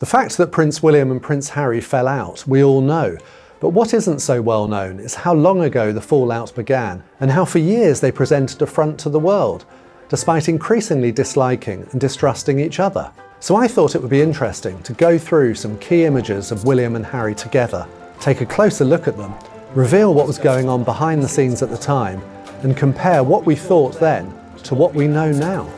The fact that Prince William and Prince Harry fell out, we all know. But what isn't so well known is how long ago the fallout began, and how for years they presented a front to the world, despite increasingly disliking and distrusting each other. So I thought it would be interesting to go through some key images of William and Harry together, take a closer look at them, reveal what was going on behind the scenes at the time, and compare what we thought then to what we know now.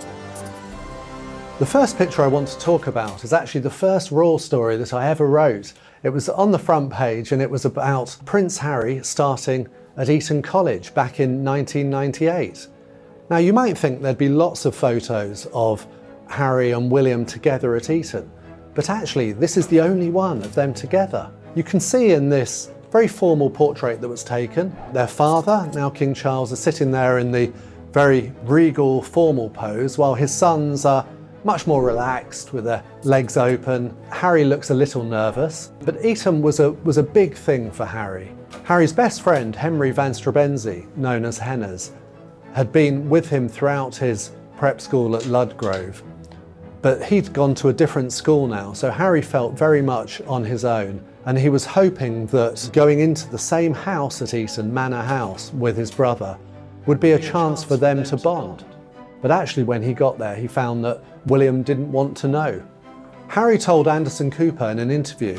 The first picture I want to talk about is actually the first royal story that I ever wrote. It was on the front page and it was about Prince Harry starting at Eton College back in 1998. Now you might think there'd be lots of photos of Harry and William together at Eton, but actually this is the only one of them together. You can see in this very formal portrait that was taken, their father, now King Charles, is sitting there in the very regal formal pose, while his sons are much more relaxed with their legs open. Harry looks a little nervous, but Eton was a big thing for Harry. Harry's best friend, Henry van Strabenzie, known as Hennes, had been with him throughout his prep school at Ludgrove, but he'd gone to a different school now, so Harry felt very much on his own, and he was hoping that going into the same house at Eton, Manor House, with his brother, would be a chance for them to bond. But actually when he got there, he found that William didn't want to know. Harry told Anderson Cooper in an interview,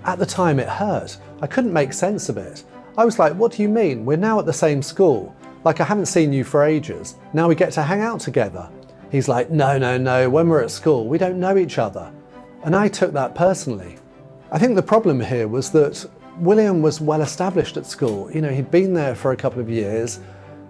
"At the time it hurt. I couldn't make sense of it. I was like, what do you mean? We're now at the same school. Like I haven't seen you for ages. Now we get to hang out together." He's like, no, when we're at school, we don't know each other. And I took that personally. I think the problem here was that William was well established at school. You know, he'd been there for a couple of years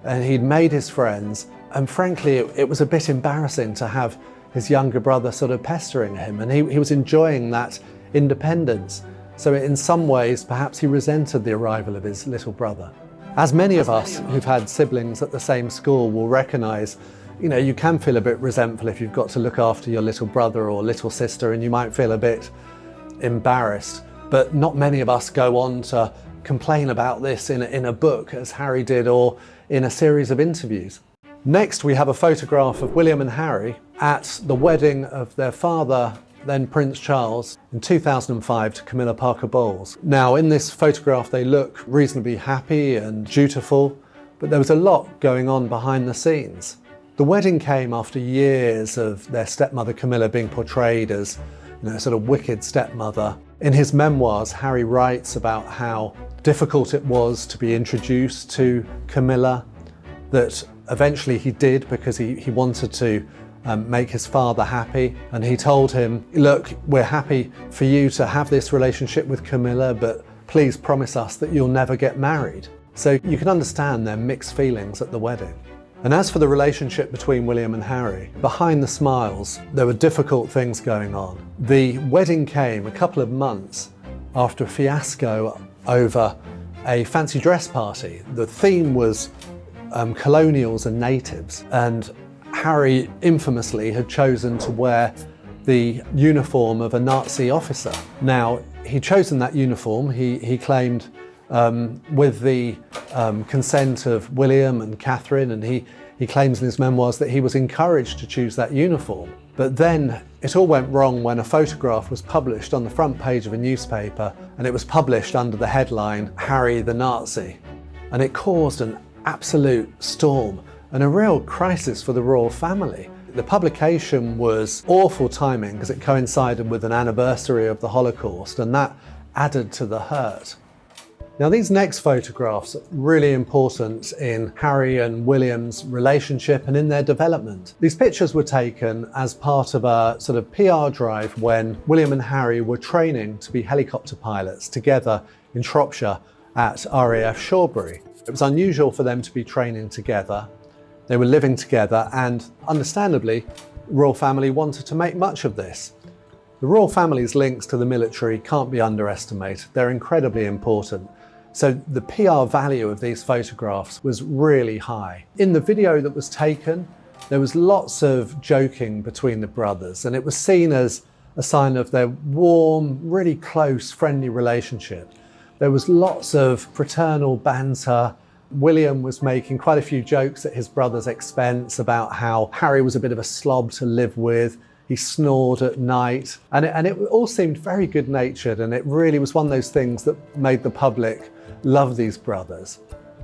and he'd made his friends. And frankly, it was a bit embarrassing to have his younger brother sort of pestering him, and he was enjoying that independence. So in some ways, perhaps he resented the arrival of his little brother. As many of us who've had siblings at the same school will recognise, you know, you can feel a bit resentful if you've got to look after your little brother or little sister, and you might feel a bit embarrassed. But not many of us go on to complain about this in a book, as Harry did, or in a series of interviews. Next, we have a photograph of William and Harry at the wedding of their father, then Prince Charles, in 2005 to Camilla Parker Bowles. Now, in this photograph, they look reasonably happy and dutiful, but there was a lot going on behind the scenes. The wedding came after years of their stepmother Camilla being portrayed as, you know, sort of wicked stepmother. In his memoirs, Harry writes about how difficult it was to be introduced to Camilla, that eventually he did because he wanted to make his father happy, and he told him, look, we're happy for you to have this relationship with Camilla, but please promise us that you'll never get married. So you can understand their mixed feelings at the wedding. And as for the relationship between William and Harry, behind the smiles, there were difficult things going on. The wedding came a couple of months after a fiasco over a fancy dress party. The theme was colonials and natives, and Harry infamously had chosen to wear the uniform of a Nazi officer. Now, he'd chosen that uniform, he claimed, with the consent of William and Catherine, and he claims in his memoirs that he was encouraged to choose that uniform. But then it all went wrong when a photograph was published on the front page of a newspaper, and it was published under the headline, "Harry the Nazi." And it caused an absolute storm and a real crisis for the royal family. The publication was awful timing because it coincided with an anniversary of the Holocaust, and that added to the hurt. Now, these next photographs are really important in Harry and William's relationship and in their development. These pictures were taken as part of a sort of PR drive when William and Harry were training to be helicopter pilots together in Shropshire at RAF Shawbury. It was unusual for them to be training together. They were living together, and understandably, the royal family wanted to make much of this. The royal family's links to the military can't be underestimated. They're incredibly important. So the PR value of these photographs was really high. In the video that was taken, there was lots of joking between the brothers, and it was seen as a sign of their warm, really close, friendly relationship. There was lots of fraternal banter. William was making quite a few jokes at his brother's expense about how Harry was a bit of a slob to live with. he snored at night, and it all seemed very good-natured, and it really was one of those things that made the public love these brothers.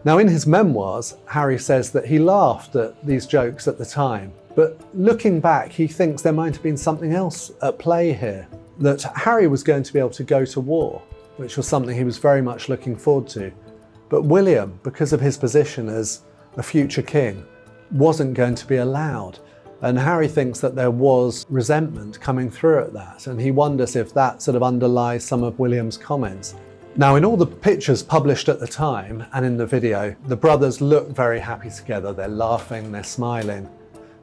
Now, in his memoirs, Harry says that he laughed at these jokes at the time, but looking back, he thinks there might have been something else at play here, that Harry was going to be able to go to war, which was something he was very much looking forward to. But William, because of his position as a future king, wasn't going to be allowed. And Harry thinks that there was resentment coming through at that, and he wonders if that sort of underlies some of William's comments. Now, in all the pictures published at the time and in the video, the brothers look very happy together. They're laughing, they're smiling.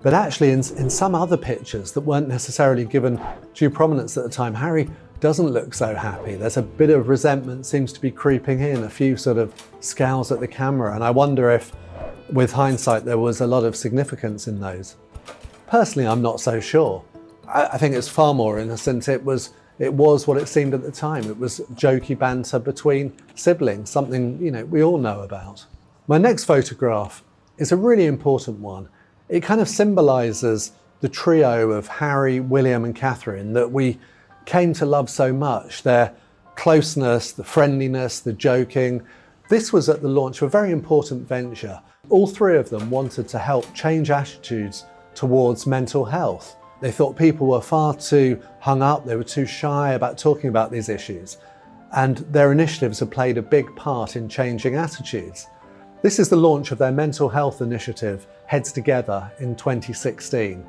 But actually, in some other pictures that weren't necessarily given due prominence at the time, Harry doesn't look so happy. There's a bit of resentment seems to be creeping in, a few sort of scowls at the camera, and I wonder if, with hindsight, there was a lot of significance in those. Personally, I'm not so sure. I think it's far more innocent. It was what it seemed at the time. It was jokey banter between siblings, something, we all know about. My next photograph is a really important one. It kind of symbolises the trio of Harry, William and Catherine that we came to love so much. Their closeness, the friendliness, the joking. This was at the launch of a very important venture. All three of them wanted to help change attitudes towards mental health. They thought people were far too hung up, they were too shy about talking about these issues, and their initiatives have played a big part in changing attitudes. This is the launch of their mental health initiative, Heads Together, in 2016.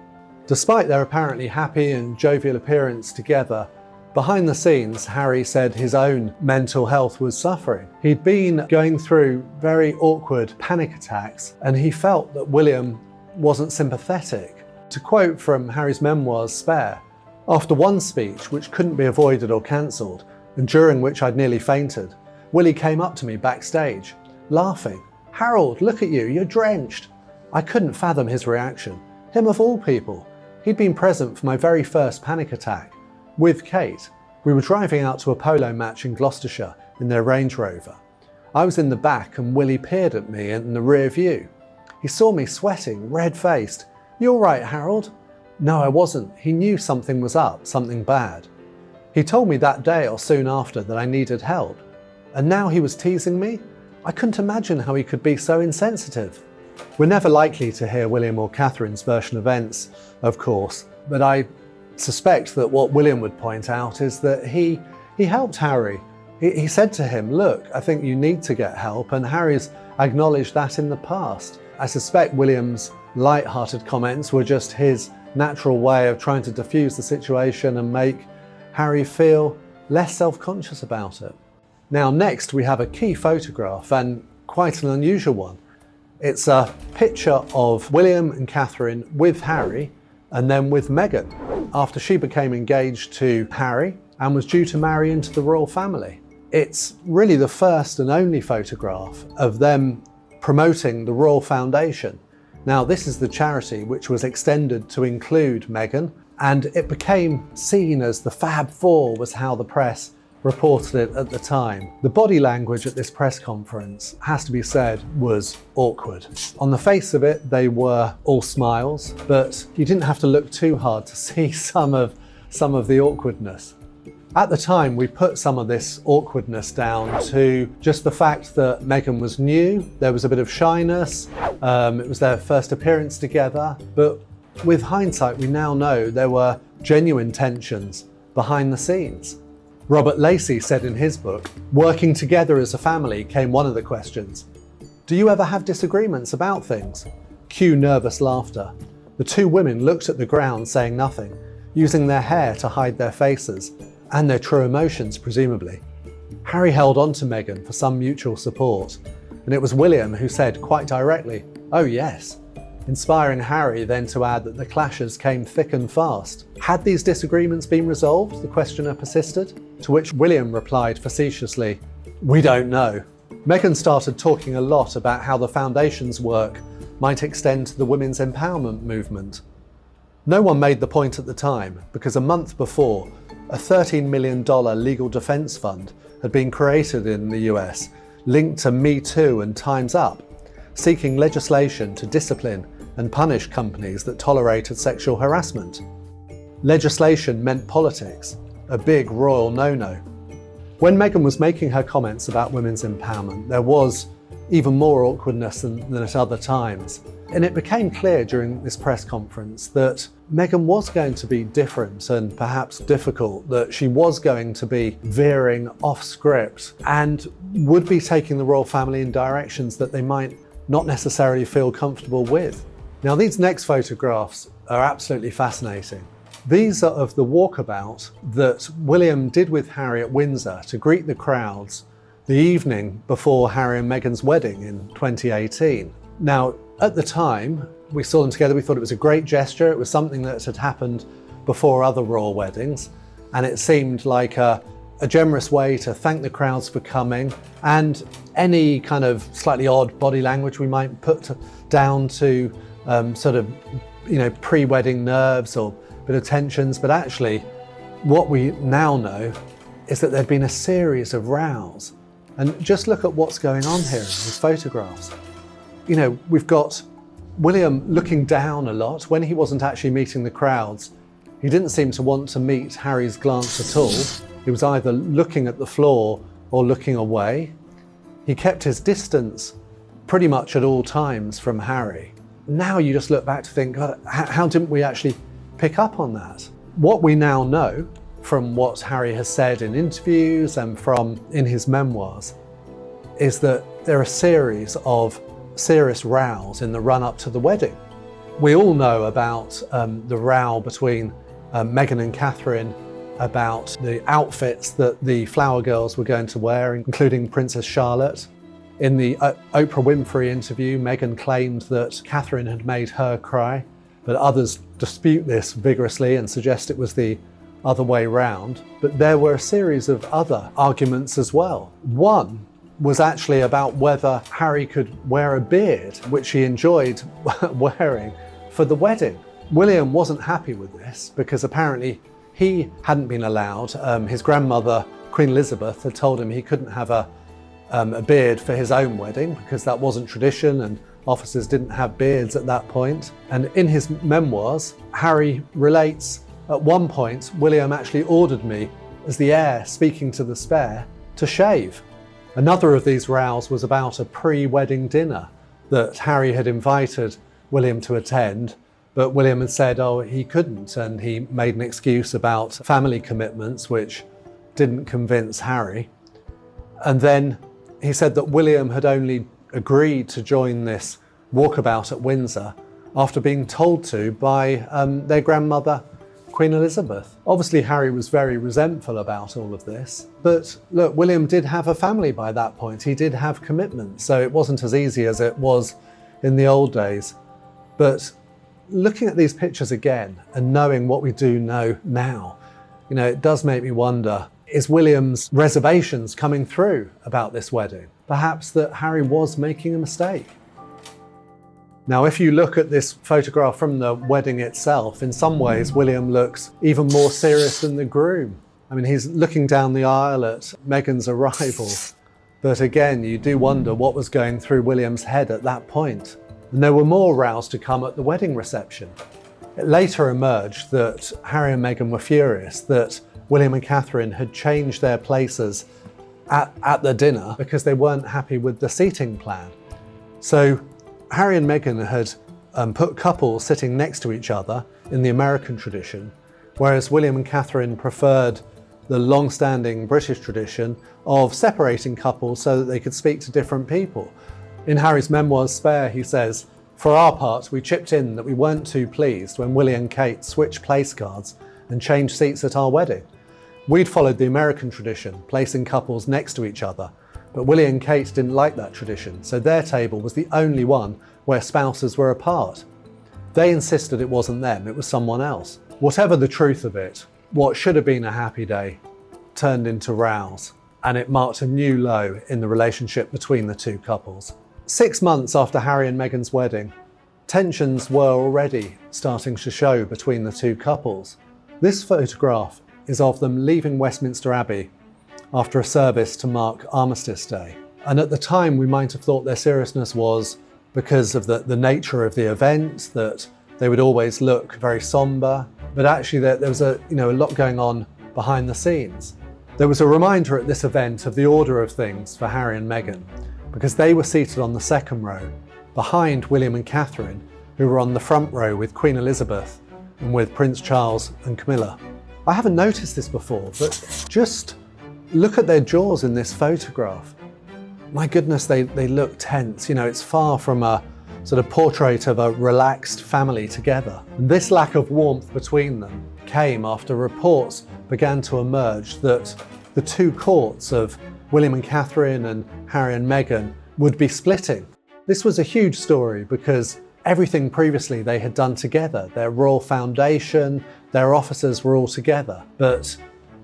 Despite their apparently happy and jovial appearance together, behind the scenes, Harry said his own mental health was suffering. He'd been going through very awkward panic attacks, and he felt that William wasn't sympathetic. To quote from Harry's memoirs, Spare, "After one speech, which couldn't be avoided or cancelled, and during which I'd nearly fainted, Willie came up to me backstage, laughing. 'Harold, look at you, you're drenched.' I couldn't fathom his reaction. Him of all people. He'd been present for my very first panic attack. With Kate. We were driving out to a polo match in Gloucestershire in their Range Rover. I was in the back and Willie peered at me in the rear view. He saw me sweating, red-faced. 'You all right, Harold?' No, I wasn't. He knew something was up, something bad. He told me that day or soon after that I needed help. And now he was teasing me? I couldn't imagine how he could be so insensitive." We're never likely to hear William or Catherine's version of events, of course, but I suspect that what William would point out is that he helped Harry. He said to him, "Look, I think you need to get help," and Harry's acknowledged that in the past. I suspect William's light-hearted comments were just his natural way of trying to diffuse the situation and make Harry feel less self-conscious about it. Now, next we have a key photograph, and quite an unusual one. It's a picture of William and Catherine with Harry and then with Meghan after she became engaged to Harry and was due to marry into the royal family. It's really the first and only photograph of them promoting the Royal Foundation. Now, this is the charity which was extended to include Meghan, and it became seen as the Fab Four, was how the press reported it at the time. The body language at this press conference, has to be said, was awkward. On the face of it, they were all smiles, but you didn't have to look too hard to see some of the awkwardness. At the time, we put some of this awkwardness down to just the fact that Meghan was new, there was a bit of shyness, it was their first appearance together, but with hindsight, we now know there were genuine tensions behind the scenes. Robert Lacey said in his book, "Working together as a family came one of the questions. Do you ever have disagreements about things?" Cue nervous laughter. The two women looked at the ground saying nothing, using their hair to hide their faces, and their true emotions presumably. Harry held on to Meghan for some mutual support, and it was William who said quite directly, "Oh yes," inspiring Harry then to add that the clashes came thick and fast. Had these disagreements been resolved, the questioner persisted, to which William replied facetiously, "We don't know." Meghan started talking a lot about how the foundation's work might extend to the women's empowerment movement. No one made the point at the time, because a month before, a $13 million legal defense fund had been created in the US, linked to Me Too and Time's Up, seeking legislation to discipline and punish companies that tolerated sexual harassment. Legislation meant politics, a big royal no-no. When Meghan was making her comments about women's empowerment, there was even more awkwardness than at other times. And it became clear during this press conference that Meghan was going to be different and perhaps difficult, that she was going to be veering off script and would be taking the royal family in directions that they might not necessarily feel comfortable with. Now, these next photographs are absolutely fascinating. These are of the walkabout that William did with Harry at Windsor to greet the crowds the evening before Harry and Meghan's wedding in 2018. Now, at the time, we saw them together, we thought it was a great gesture. It was something that had happened before other royal weddings, and it seemed like a generous way to thank the crowds for coming, and any kind of slightly odd body language we might put down to pre-wedding nerves or a bit of tensions. But actually, what we now know is that there'd been a series of rows. And just look at what's going on here in these photographs. We've got William looking down a lot. When he wasn't actually meeting the crowds, he didn't seem to want to meet Harry's glance at all. He was either looking at the floor or looking away. He kept his distance pretty much at all times from Harry. Now you just look back to think, God, how didn't we actually pick up on that? What we now know from what Harry has said in interviews and from in his memoirs is that there are a series of serious rows in the run-up to the wedding. We all know about the row between Meghan and Catherine about the outfits that the flower girls were going to wear, including Princess Charlotte. In the Oprah Winfrey interview, Meghan claimed that Catherine had made her cry, but others dispute this vigorously and suggest it was the other way round. But there were a series of other arguments as well. One was actually about whether Harry could wear a beard, which he enjoyed wearing for the wedding. William wasn't happy with this because apparently he hadn't been allowed. His grandmother, Queen Elizabeth, had told him he couldn't have a beard for his own wedding because that wasn't tradition and officers didn't have beards at that point. And in his memoirs, Harry relates, at one point, William actually ordered me, as the heir speaking to the spare, to shave. Another of these rows was about a pre-wedding dinner that Harry had invited William to attend, but William had said, he couldn't, and he made an excuse about family commitments, which didn't convince Harry. And then he said that William had only agreed to join this walkabout at Windsor after being told to by their grandmother, Queen Elizabeth. Obviously, Harry was very resentful about all of this, but look, William did have a family by that point. He did have commitments, so it wasn't as easy as it was in the old days. But looking at these pictures again and knowing what we do know now, it does make me wonder, is William's reservations coming through about this wedding? Perhaps that Harry was making a mistake. Now, if you look at this photograph from the wedding itself, in some ways, William looks even more serious than the groom. I mean, he's looking down the aisle at Meghan's arrival. But again, you do wonder what was going through William's head at that point. And there were more rows to come at the wedding reception. It later emerged that Harry and Meghan were furious that William and Catherine had changed their places at the dinner because they weren't happy with the seating plan. So Harry and Meghan had put couples sitting next to each other in the American tradition, whereas William and Catherine preferred the long-standing British tradition of separating couples so that they could speak to different people. In Harry's memoirs, Spare, he says, "For our part, we chipped in that we weren't too pleased when William and Kate switched place cards and changed seats at our wedding. We'd followed the American tradition, placing couples next to each other, but William and Kate didn't like that tradition, so their table was the only one where spouses were apart. They insisted it wasn't them, it was someone else." Whatever the truth of it, what should have been a happy day turned into rows, and it marked a new low in the relationship between the two couples. 6 months after Harry and Meghan's wedding, tensions were already starting to show between the two couples. This photograph is of them leaving Westminster Abbey after a service to mark Armistice Day. And at the time, we might have thought their seriousness was because of the nature of the event, that they would always look very somber. but actually there was a lot going on behind the scenes. There was a reminder at this event of the order of things for Harry and Meghan, because they were seated on the second row, behind William and Catherine, who were on the front row with Queen Elizabeth and with Prince Charles and Camilla. I haven't noticed this before, but just look at their jaws in this photograph. My goodness, they look tense. It's far from a sort of portrait of a relaxed family together. And this lack of warmth between them came after reports began to emerge that the two courts of William and Catherine and Harry and Meghan would be splitting. This was a huge story because everything previously they had done together, their royal foundation, their officers were all together. But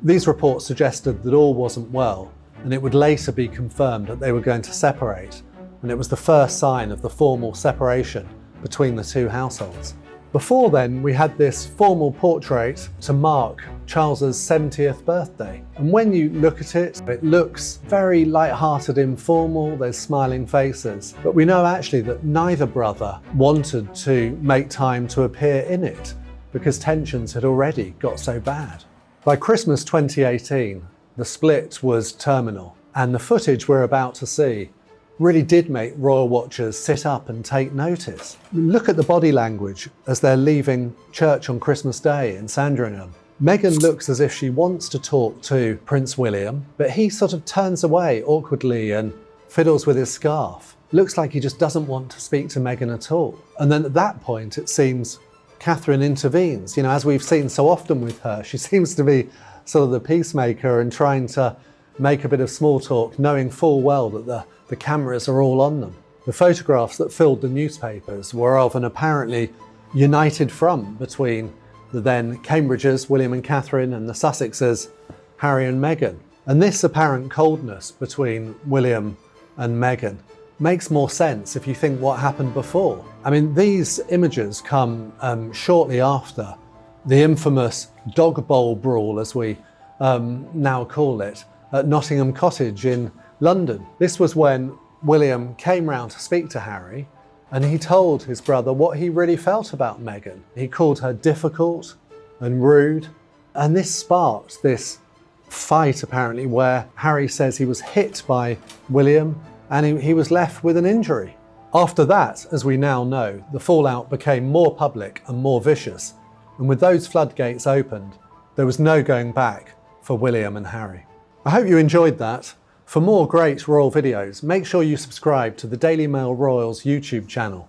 these reports suggested that all wasn't well, and it would later be confirmed that they were going to separate. And it was the first sign of the formal separation between the two households. Before then, we had this formal portrait to mark Charles's 70th birthday. And when you look at it, it looks very light-hearted, informal, there's smiling faces. But we know actually that neither brother wanted to make time to appear in it because tensions had already got so bad. By Christmas 2018, the split was terminal, and the footage we're about to see really did make royal watchers sit up and take notice. Look at the body language as they're leaving church on Christmas Day in Sandringham. Meghan looks as if she wants to talk to Prince William, but he sort of turns away awkwardly and fiddles with his scarf. Looks like he just doesn't want to speak to Meghan at all. And then at that point, it seems Catherine intervenes. As we've seen so often with her, she seems to be sort of the peacemaker and trying to make a bit of small talk, knowing full well that the cameras are all on them. The photographs that filled the newspapers were of an apparently united front between the then Cambridges, William and Catherine, and the Sussexes, Harry and Meghan. And this apparent coldness between William and Meghan makes more sense if you think what happened before. I mean, these images come shortly after the infamous dog bowl brawl, as we now call it, at Nottingham Cottage in London. This was when William came round to speak to Harry, and he told his brother what he really felt about Meghan. He called her difficult and rude, and this sparked this fight apparently where Harry says he was hit by William and he was left with an injury. After that, as we now know, the fallout became more public and more vicious, and with those floodgates opened, there was no going back for William and Harry. I hope you enjoyed that. For more great royal videos, make sure you subscribe to the Daily Mail Royals YouTube channel.